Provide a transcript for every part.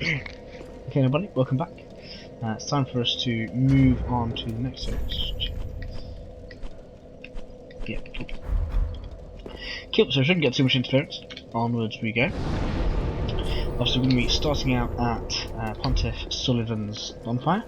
Okay, everybody, welcome back. It's time for us to move on to the next search. Yeah, cool. So we shouldn't get too much interference. Onwards we go. Obviously, we're going to be starting out at Pontiff Sulyvahn's bonfire.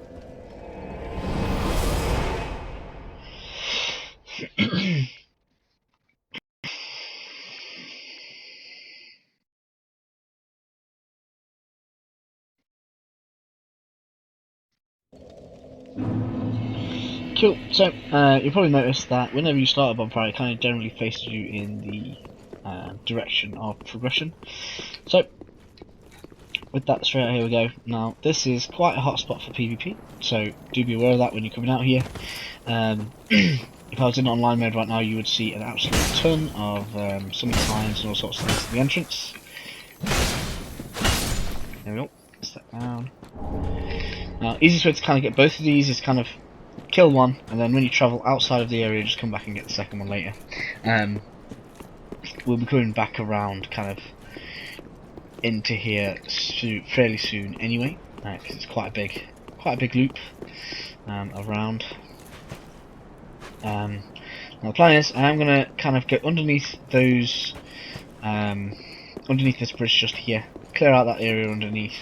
Cool. So you'll probably notice that whenever you start a bonfire, it kind of generally faces you in the direction of progression. So with that straight out, here we go. Now this is quite a hot spot for PvP, so do be aware of that when you're coming out here. If I was in online mode right now, you would see an absolute ton of summon signs and all sorts of things at the entrance. There we go. Step down. Now, easiest way to kind of get both of these is kind of kill one, and then when you travel outside of the area, just come back and get the second one later. We'll be coming back around kind of into here fairly soon anyway, because it's quite a big loop around. Now the plan is I am going to kind of go underneath those, underneath this bridge just here, clear out that area underneath.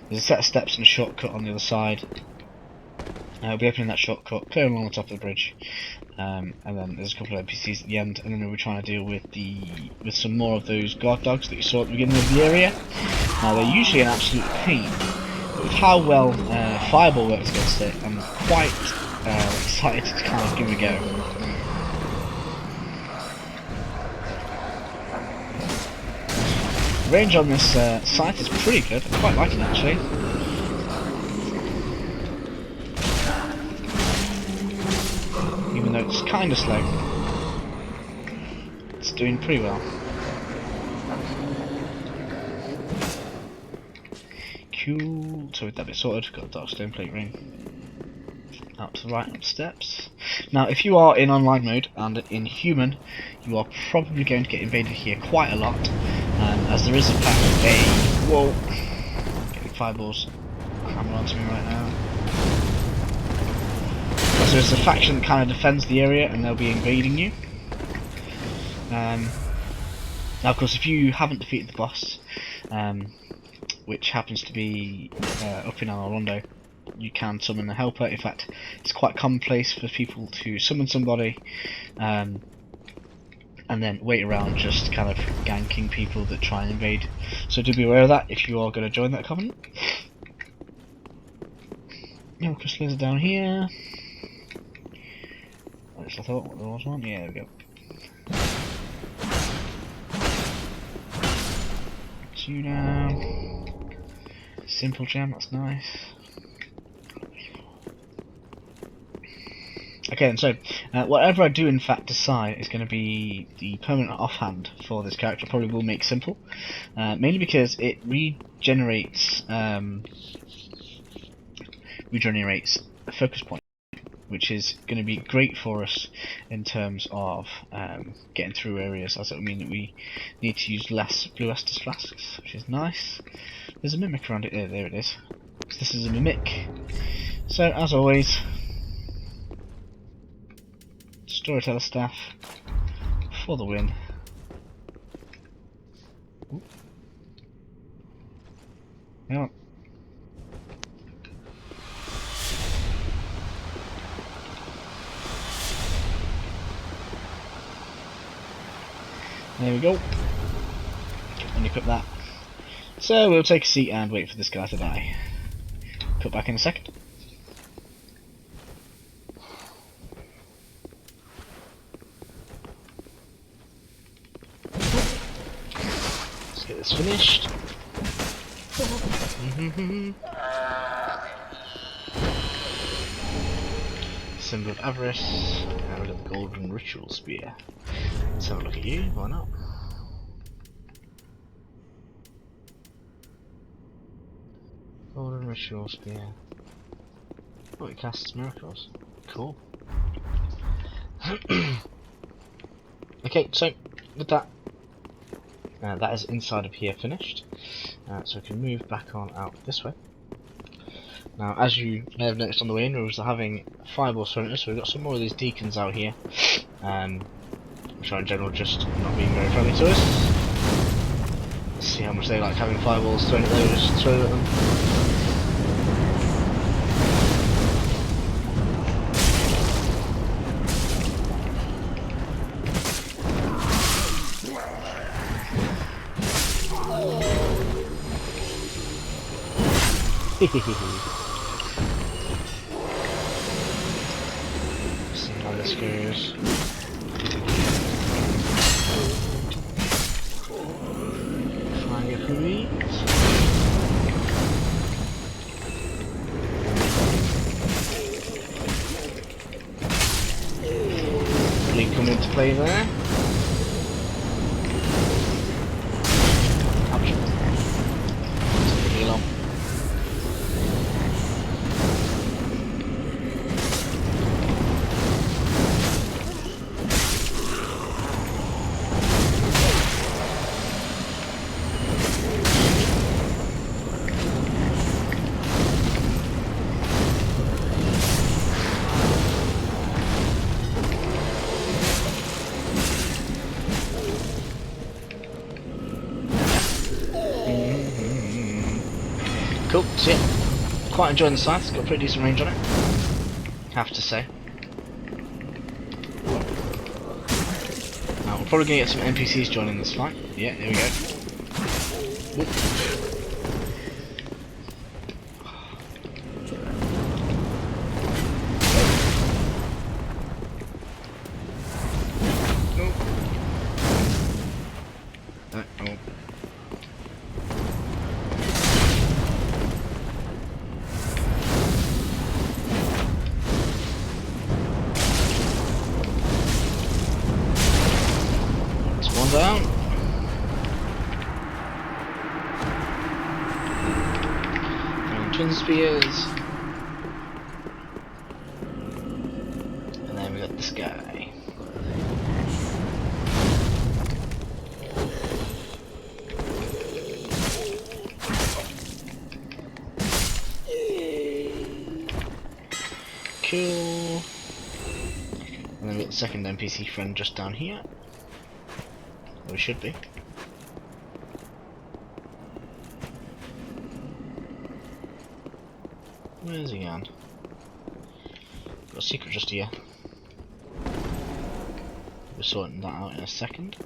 There's a set of steps and a shortcut on the other side. I'll be opening that shortcut, clear along the top of the bridge, and then there's a couple of NPCs at the end, and then we'll be trying to deal with some more of those guard dogs that you saw at the beginning of the area. Now they're usually an absolute pain, but with how well Fireball works against it, I'm quite excited to kind of give it a go. The range on this site is pretty good. I quite like it actually. Even though it's kind of slow, it's doing pretty well. Cool. So with that bit sorted, got a dark stone plate ring. Out to the right, up steps. Now, if you are in online mode and in human, you are probably going to get invaded here quite a lot, as there is in fact a whoa. Getting fireballs hammered onto me right now. So there's a faction that kind of defends the area, and they'll be invading you. Now, of course, if you haven't defeated the boss, which happens to be up in Anor Londo, you can summon a helper. In fact, it's quite commonplace for people to summon somebody and then wait around just kind of ganking people that try and invade. So do be aware of that if you are going to join that covenant. No crystals are down here. At least I thought there was one. Yeah, there we go. Two down. Simple gem, that's nice. Okay, and so whatever I do in fact decide is going to be the permanent offhand for this character. Probably will make simple, mainly because it regenerates a focus point, which is going to be great for us in terms of getting through areas, as it will mean that we need to use less blue Estus flasks, which is nice. There's a mimic around it. There it is. So this is a mimic. So as always, Storyteller staff for the win. Ooh. Yeah. There we go. And equip that. So we'll take a seat and wait for this guy to die. Cut back in a second. Let's get this finished. Symbol of avarice. And we've got the golden ritual spear. Let's have a look at you, why not? Golden ritual spear. Oh, it casts miracles. Cool. Okay, so with that, that is inside of here finished. So we can move back on out this way. Now, as you may have noticed on the way in, we were having fireballs thrown at us, so we've got some more of these deacons out here, which are in general just not being very friendly to us. Let's see how much they like having fireballs thrown at them, just throw at them. See how this goes. Fire please. Really come into play there. Ouch. Took really long. Cool, so yeah, quite enjoying the scythe, it's got a pretty decent range on it, have to say. Now we're probably going to get some NPCs joining this fight. Yeah, here we go. Oop. Down. And twin spears. And then we got this guy. Cool. And then we got the second NPC friend just down here. We should be. Where's he gone? Got a secret just here. We're sorting that out in a second.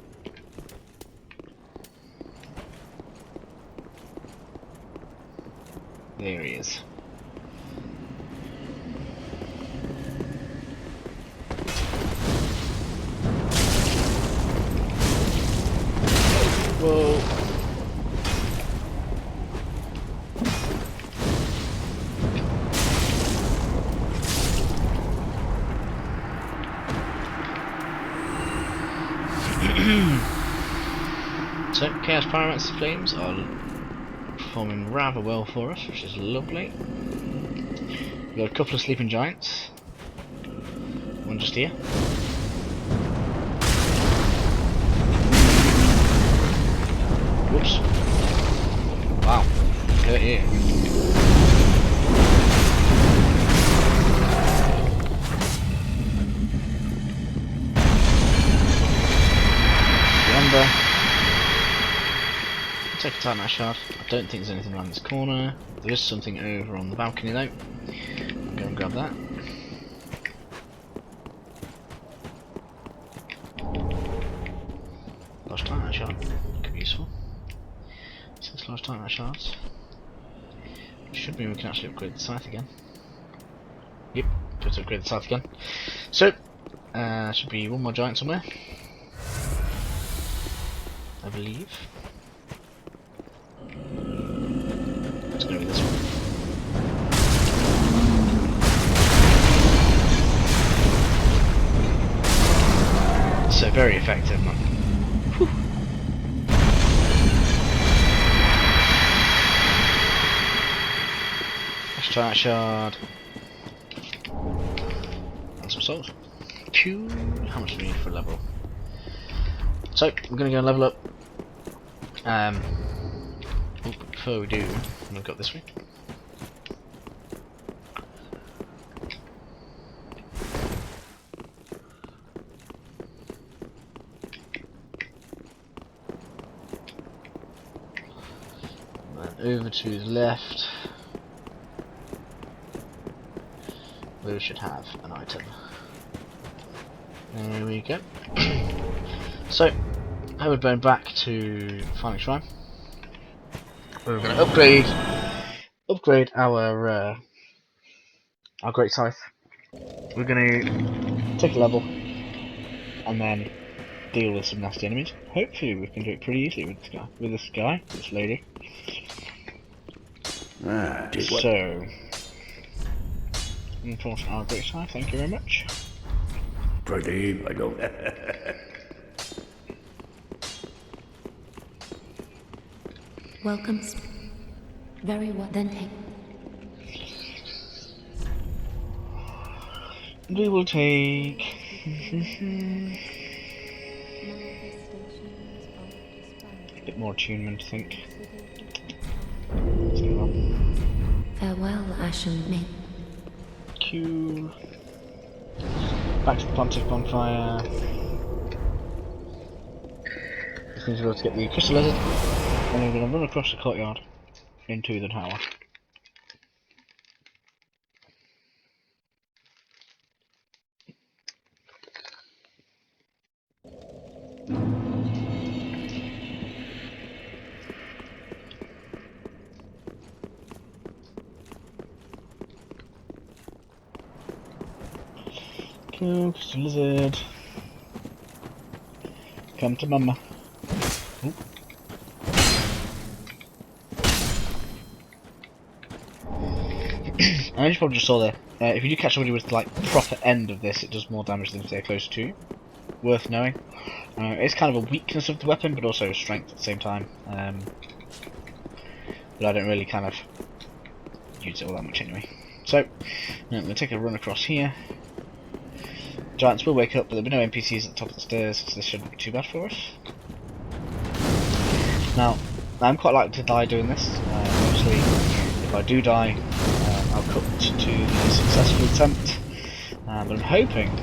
There he is. Whoa. So, Chaos Pyromancer flames are performing rather well for us, which is lovely. We've got a couple of sleeping giants. One just here. Whoops. Wow. Look at here. Remember. Take a Titanite shard. I don't think there's anything around this corner. There is something over on the balcony though. I'm going to grab that. Large Titanite shard. Could be useful. 6 large Titanite shards. Which should mean we can actually upgrade the scythe again. Yep, good to upgrade the scythe again. So, should be one more giant somewhere. I believe. It's going to be this one. So very effective, man. Whew. Let's try that shard. And some souls. Phew. How much do we need for a level? So we're going to go and level up. before we do, I'm gonna go this way. Over to the left, we should have an item. There we go. So, I would burn back to Final Shrine. We're going to upgrade our Great Scythe. We're going to take a level and then deal with some nasty enemies. Hopefully, we can do it pretty easily with this guy, this lady. So, enforce our Great Scythe, thank you very much. Pretty, I don't. Welcome. Very well, then take. We will take. A bit more attunement, I think. Farewell, Ashen Mid. Q. Back to the Pontiff bonfire. Just need to go to get the crystal lizard, and we're going to run across the courtyard into the tower. Cool, crystal lizard. Come to mama. Ooh. I just probably just saw there. If you do catch somebody with the like proper end of this, it does more damage than if they're close to you. Worth knowing. It's kind of a weakness of the weapon, but also a strength at the same time. But I don't really kind of use it all that much anyway. So, I'm going to take a run across here. Giants will wake up, but there'll be no NPCs at the top of the stairs, so this shouldn't be too bad for us. Now, I'm quite likely to die doing this. Obviously, if I do die, I'll cut to the successful attempt. But I'm hoping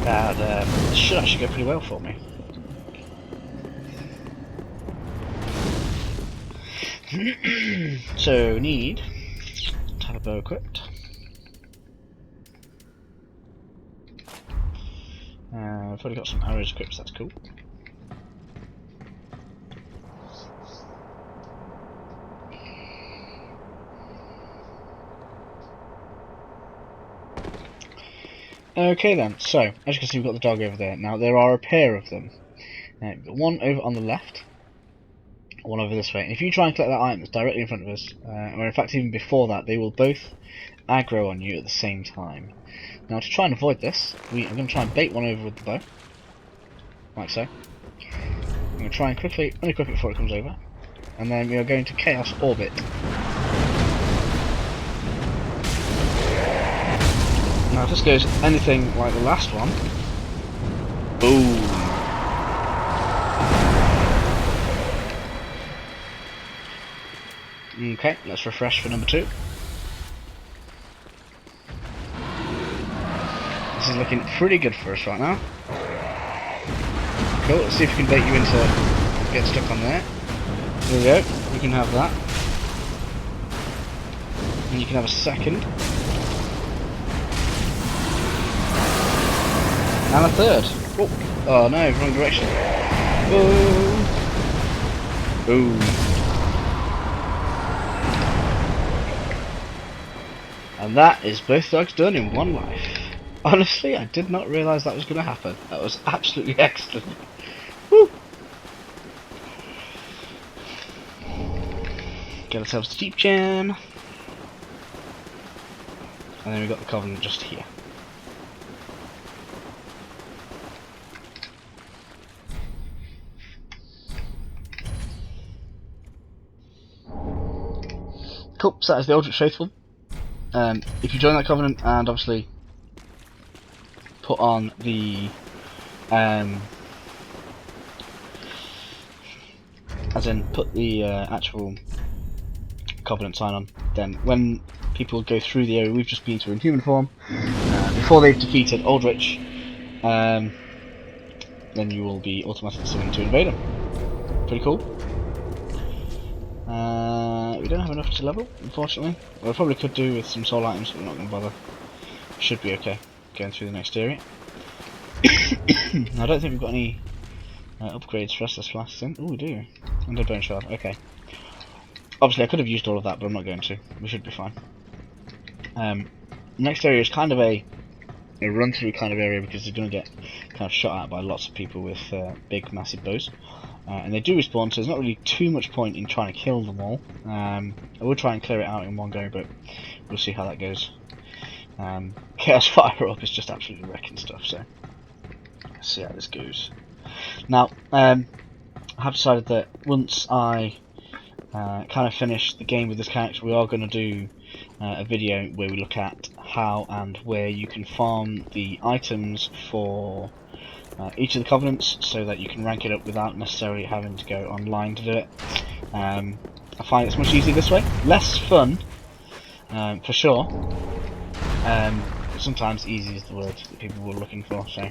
that this should actually go pretty well for me. So, need to have a bow equipped. I've already got some arrows equipped, so that's cool. Okay then, so, as you can see we've got the dog over there. Now there are a pair of them. We've got one over on the left, one over this way. And if you try and collect that item that's directly in front of us, or in fact even before that, they will both aggro on you at the same time. Now to try and avoid this, I'm going to try and bait one over with the bow. Like so. I'm going to try and quickly unequip it before it comes over. And then we are going to Chaos Orbit. Now if this goes anything like the last one, boom! Okay, let's refresh for number 2. This is looking pretty good for us right now. Cool, let's see if we can bait you into get stuck on there. There we go, we can have that. And you can have a second. And a third. Oh no, wrong direction. Boom. Boom. And that is both dogs done in one life. Honestly, I did not realise that was going to happen. That was absolutely excellent. Woo. Get ourselves the Deep Gem. And then we've got the Covenant just here. Cool, so that is the Aldrich Faithful. If you join that Covenant and obviously put on the as in put the actual Covenant sign on, then when people go through the area we've just been to in human form, before they've defeated Aldrich, then you will be automatically summoned to invade them. Pretty cool. We don't have enough to level, unfortunately. Well, I probably could do with some soul items, but we're not going to bother. Should be okay going through the next area. I don't think we've got any upgrades for Restless Flasks in. Oh, we do. Under Bone Shard, okay. Obviously I could have used all of that, but I'm not going to. We should be fine. Next area is kind of a run through kind of area, because they're going to get kind of shot at by lots of people with big massive bows. And they do respawn, so there's not really too much point in trying to kill them all. I will try and clear it out in one go, but we'll see how that goes. Chaos Fire Up is just absolutely wrecking stuff, so let's see how this goes. Now, I have decided that once I kind of finish the game with this character, we are going to do a video where we look at how and where you can farm the items for each of the Covenants, so that you can rank it up without necessarily having to go online to do it. I find it's much easier this way. Less fun, for sure. Sometimes easy is the word that people were looking for, so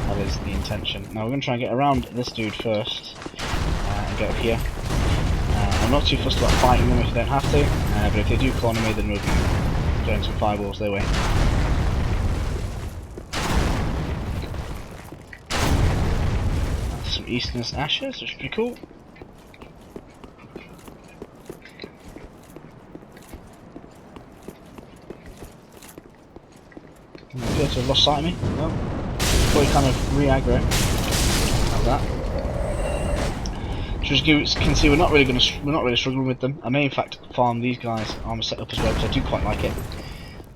that is the intention. Now we're going to try and get around this dude first, and get up here. I'm not too fussed about fighting them if you don't have to, but if they do corner me, then we'll be doing some fireballs their way. That's some Eastern's Ashes, which is pretty cool. You appear to have lost sight of me. Well, before you kind of re-aggro. Like that. Just you can see we're not really struggling with them. I may in fact farm these guys armor set up as well, because I do quite like it.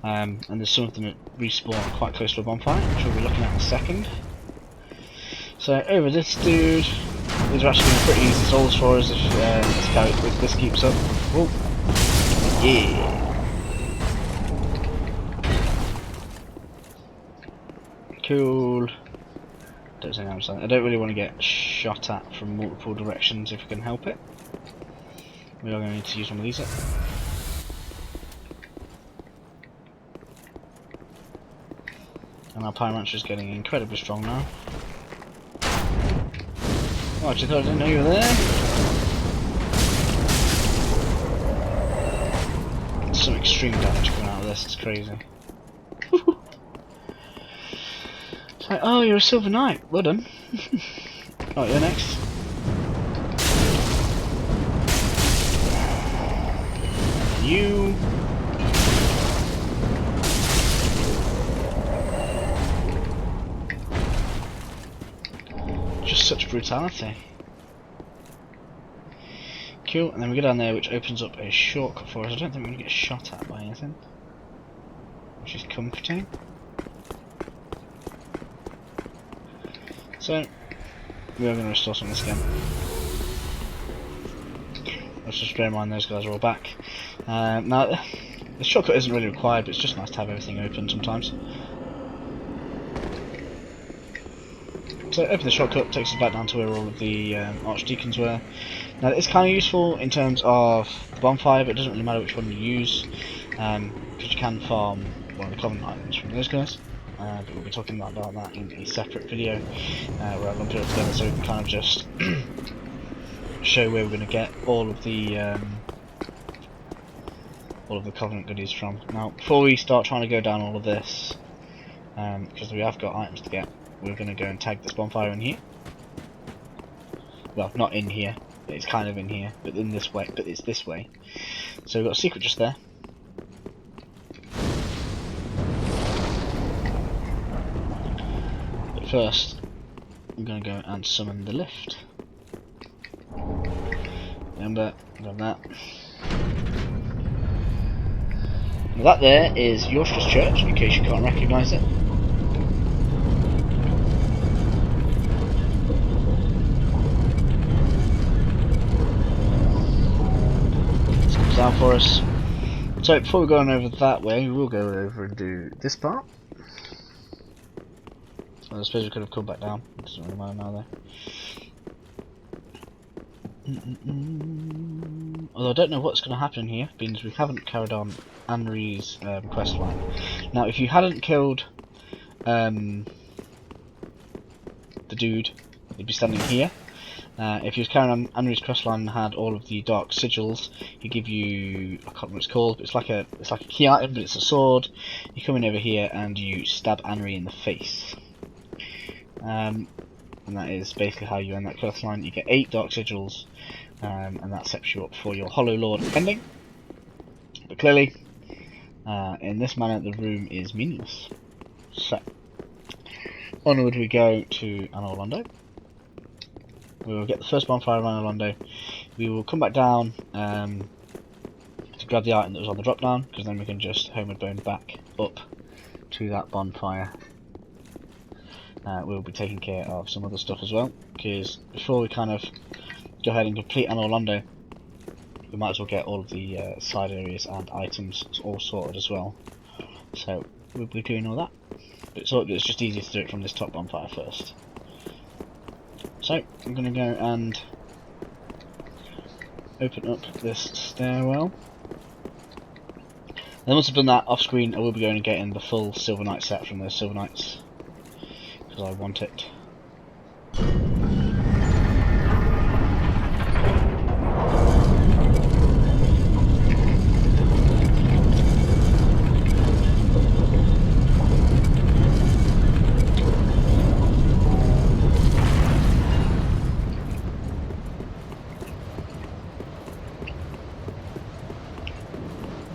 And there's some of them that respawn quite close to a bonfire, which we'll be looking at in a second. So over this dude, these are actually pretty easy souls for us if this keeps up. Whoa. Yeah. Cool. Don't say I'm sorry. I don't really want to get shot at from multiple directions if we can help it. We are going to need to use one of these. And our Pyromancer is getting incredibly strong now. Oh, I actually thought I didn't know you were there. There's some extreme damage coming out of this, it's crazy. It's like, oh, you're a Silver Knight, well done. Oh, you're next. And you. Just such brutality. Cool, and then we go down there, which opens up a shortcut for us. I don't think we're going to get shot at by anything, which is comforting. So, we are going to restore some of this again. Let's just bear in mind those guys are all back. Now, the shortcut isn't really required, but it's just nice to have everything open sometimes. So open the shortcut, takes us back down to where all of the archdeacons were. Now it's kind of useful in terms of the bonfire, but it doesn't really matter which one you use, because you can farm one of the common items from those guys. But we'll be talking about that in a separate video, where I'll lump it all together so we can kind of just show where we're going to get all of the Covenant goodies from. Now before we start trying to go down all of this, because we have got items to get, we're going to go and tag this bonfire in here. Well, not in here, but it's kind of in here, but in this way, but it's this way. So we've got a secret just there. But first, I'm going to go and summon the lift. Remember, grab that. Now that there is Yorstra's Church, in case you can't recognise it. Down for us. So before we go on over that way, we will go over and do this part. I suppose we could have come back down. It doesn't really matter now though. Although I don't know what's going to happen here, because we haven't carried on Anri's quest line. Now, if you hadn't killed the dude, he'd be standing here. If you was carrying on Anri's quest line and had all of the dark sigils, he'd give you, I can't remember what it's called, but it's like a key item, but it's a sword. You come in over here and you stab Anri in the face. And that is basically how you end that quest line. You get 8 dark sigils, and that sets you up for your Hollow Lord ending. But clearly, in this manner, the room is meaningless. So, onward we go to Anor Londo. We will get the first bonfire of Anor Londo. We will come back down to grab the item that was on the drop down, because then we can just homeward bone back up to that bonfire. We'll be taking care of some other stuff as well, because before we kind of go ahead and complete Anor Londo, we might as well get all of the side areas and items all sorted as well. So we'll be doing all that, but it's just easier to do it from this top bonfire first. So I'm going to go and open up this stairwell. Then once I've done that off screen, I will be going and getting the full Silver Knight set from those Silver Knights, because I want it.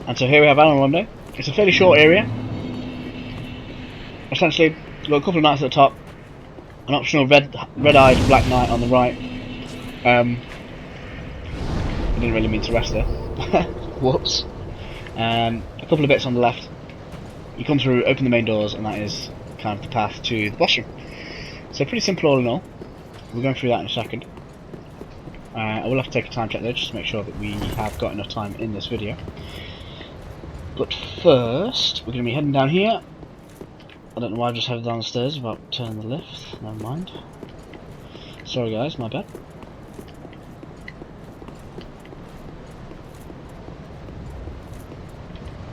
And so here we have Anor Londo. It's a fairly short area. Essentially, you've got a couple of knights at the top, an optional red-eyed black knight on the right. I didn't really mean to rest there. Whoops. A couple of bits on the left. You come through, open the main doors, and that is kind of the path to the boss room. So pretty simple all in all. We're going through that in a second. I will have to take a time check there just to make sure that we have got enough time in this video. But first, we're going to be heading down here. I don't know why I just headed down the stairs without turning the lift. Never mind. Sorry guys, my bad.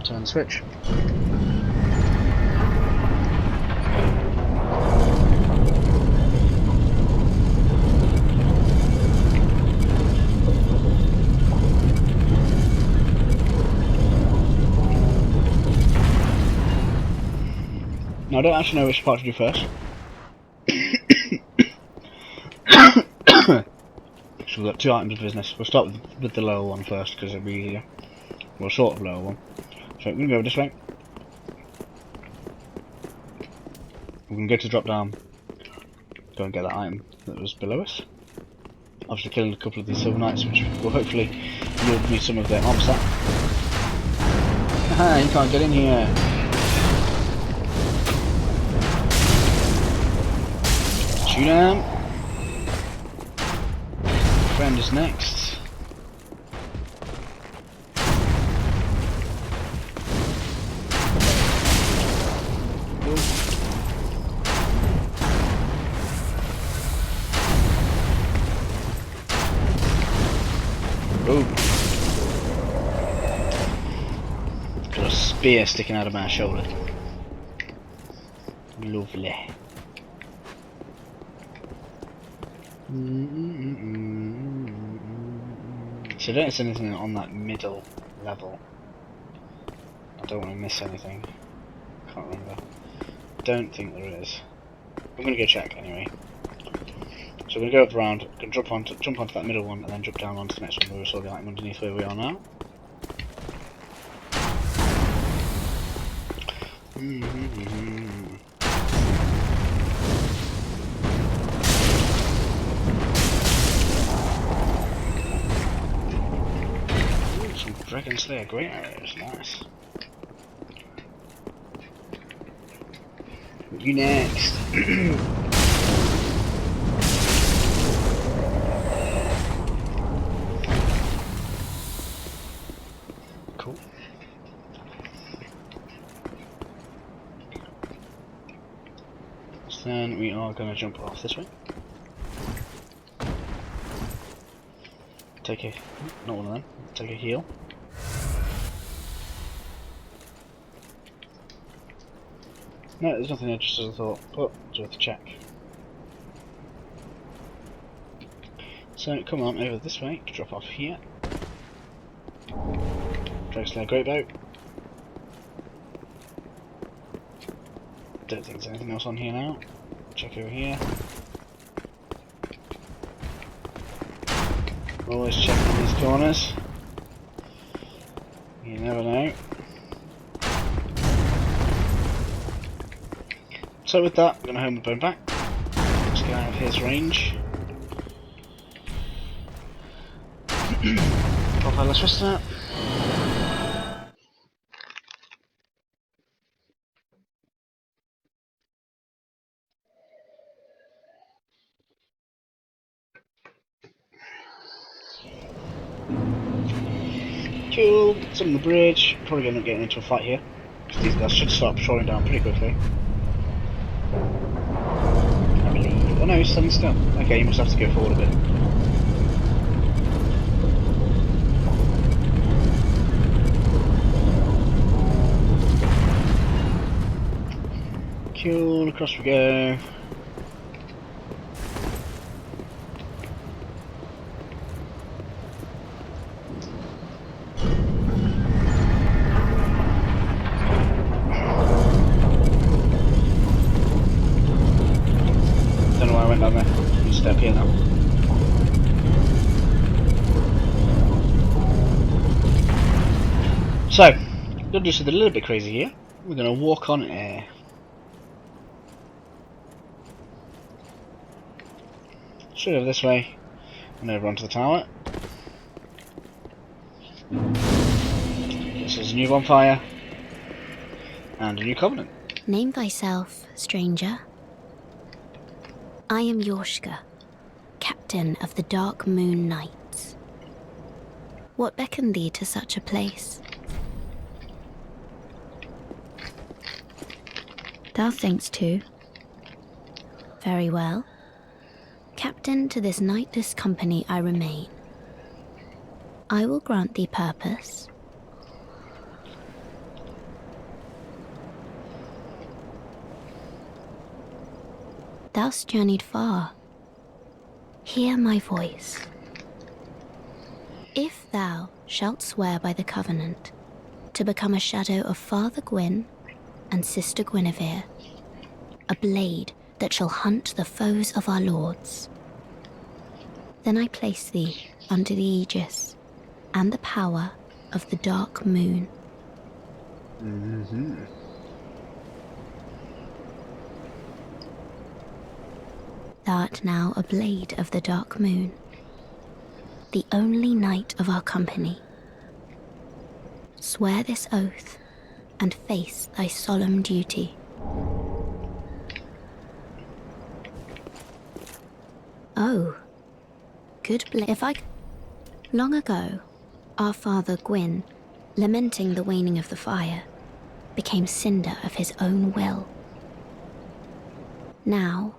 Turn the switch. Now I don't actually know which part to do first. So we've got 2 items of business. We'll start with the lower one first, because it'll be easier. Well, sort of lower one. So we're going to go this way. We're going to go to the drop down. Go and get that item that was below us. Obviously killing a couple of these Silver Knights, which will hopefully yield me some of their arm set. Haha, you can't get in here. Shoot him. Friend is next. Oh. Got a spear sticking out of my shoulder. Lovely. So I don't see anything on that middle level. I don't want to miss anything. Can't remember. Don't think there is. I'm gonna go check anyway. So we're gonna go around, gonna jump onto that middle one, and then jump down onto the next one where we saw the item underneath where we are now. Some Dragon Slayer great arrows, nice. You next. Cool. then we are going to jump off this way. Take a, not one of them, take a heal. No, there's nothing there, just as I thought, but it's worth a check. So come on over this way to drop off here. Drakeslayer Great Boat. Don't think there's anything else on here now. Check over here. Always checking these corners. You never know. So with that, I'm going to home the bone back. Let's get out of his range. Pop out the rest of that. Cool, it's on the bridge. Probably going to get into a fight here. Because these guys should start patrolling down pretty quickly. I believe. Oh no, he's standing still. Okay, you must have to go forward a bit. Cool, across we go. Don't know why I went down there. You step here now. So, we're going to do something a little bit crazy here. We're going to walk on air. Straight over this way, and over onto the tower. This is a new bonfire, and a new covenant. Name thyself, stranger. I am Yorshka, captain of the Darkmoon Knights. What beckoned thee to such a place? Thou thinkst too. Very well. Captain to this knightless company I remain. I will grant thee purpose. Thou'st journeyed far. Hear my voice. If thou shalt swear by the covenant to become a shadow of Father Gwyn and Sister Guinevere, a blade that shall hunt the foes of our lords, then I place thee under the aegis and the power of the Darkmoon. Mm-hmm. Thou'rt now a blade of the Darkmoon, the only knight of our company. Swear this oath and face thy solemn duty. Oh, good if I... Long ago, our father Gwyn, lamenting the waning of the fire, became cinder of his own will. Now,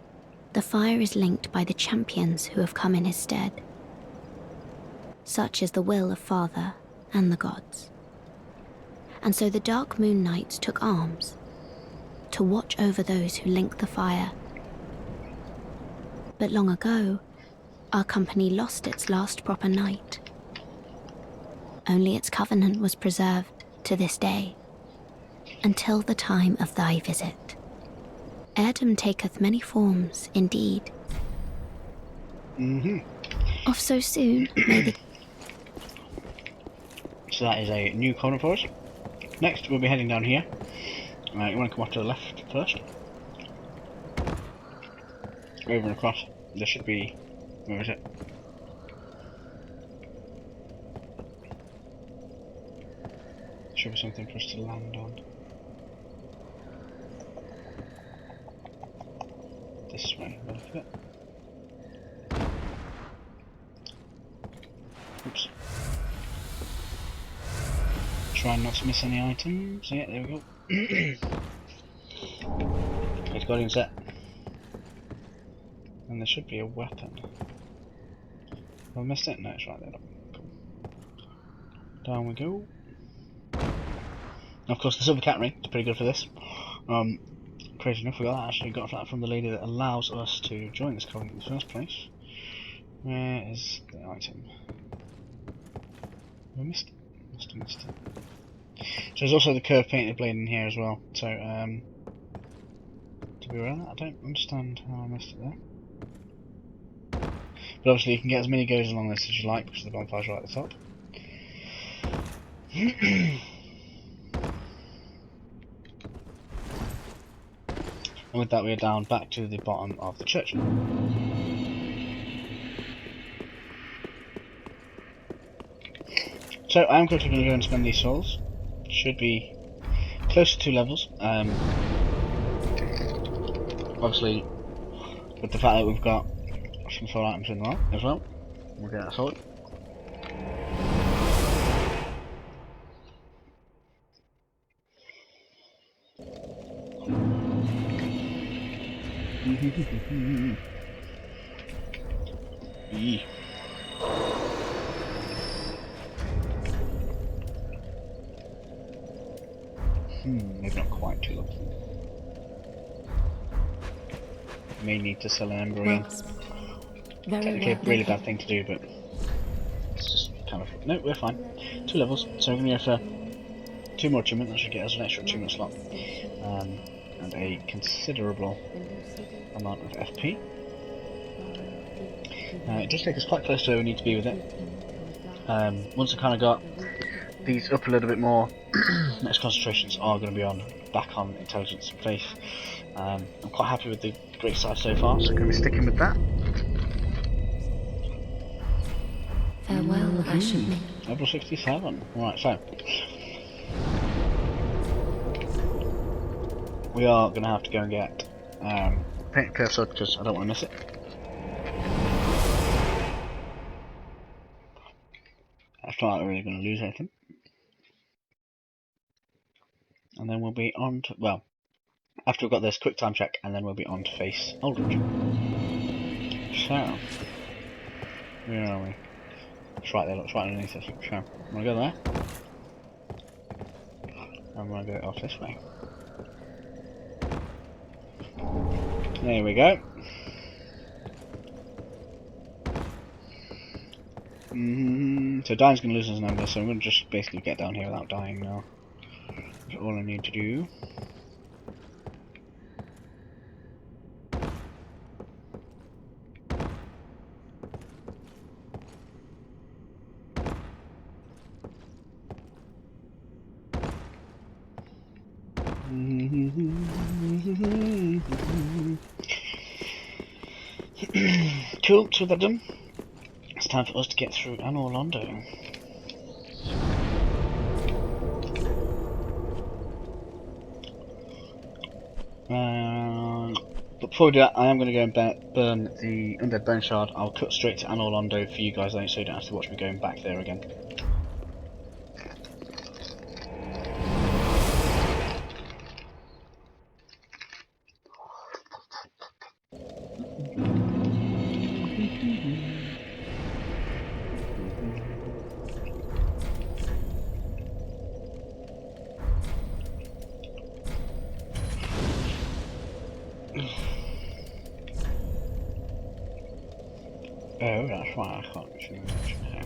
the fire is linked by the champions who have come in his stead. Such is the will of Father and the gods. And so the Darkmoon Knights took arms to watch over those who link the fire. But long ago, our company lost its last proper knight. Only its covenant was preserved to this day, until the time of thy visit. Heirdom taketh many forms, indeed. Mm-hmm. Of so soon may the... So that is a new corner for us. Next, we'll be heading down here. You want to come off to the left first. Over and across. There should be... Where is it? Should be something for us to land on. This way, look at it. Oops. Try not to miss any items. Yeah, there we go. It's got in set. And there should be a weapon. Have I missed it? No, it's right there. Cool. Down we go. Of course, the silver cat ring is pretty good for this. Crazy enough, we actually got that from the lady that allows us to join this covenant in the first place. Where is the item? I missed it. Must have missed it. So there's also the curved painted blade in here as well. So, to be aware of that, I don't understand how I missed it there. But obviously you can get as many goes along this as you like, because the bonfire's right at the top. And with that we are down back to the bottom of the church. So I am quickly going to go and spend these souls. Should be close to 2 levels. Obviously, with the fact that we've got some soul items in there as well, we'll get that sorted. Maybe not quite 2 levels. May need to sell an ember again. Technically a really bad thing to do, but it's just kind of... No, we're fine. 2 levels, so we're going to go for 2 more achievements. That should get us an extra achievement slot. And a considerable amount of FP. It does take us quite close to where we need to be with it. Once I kind of got these up a little bit more, next concentrations are going to be back on intelligence and faith. I'm quite happy with the great size so far, so I'm going to be sticking with that. Farewell, Ashen. Level 67. Right, so we are going to have to go and get painted curve sword because I don't want to miss it. I feel like we're really going to lose anything. And then we'll be on to, well, after we've got this, quick time check, and then we'll be on to face Aldrich. So, where are we? It's right there, looks right underneath us. So, I'm going to go there. I'm going to go off this way. There we go. So dying's going to lose his number, so I'm going to just basically get down here without dying now. That's all I need to do. Cool, so that's done. It's time for us to get through Anor Londo. But before we do that, I am going to go and burn the Undead Bone Shard. I'll cut straight to Anor Londo for you guys though, so you don't have to watch me going back there again. Oh, that's why I can't see much now.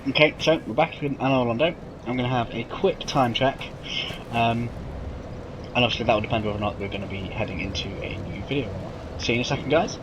Okay, so we're back in Anor Londo. I'm going to have a quick time check, and obviously that will depend whether or not we're going to be heading into a new video or not. See you in a second, guys.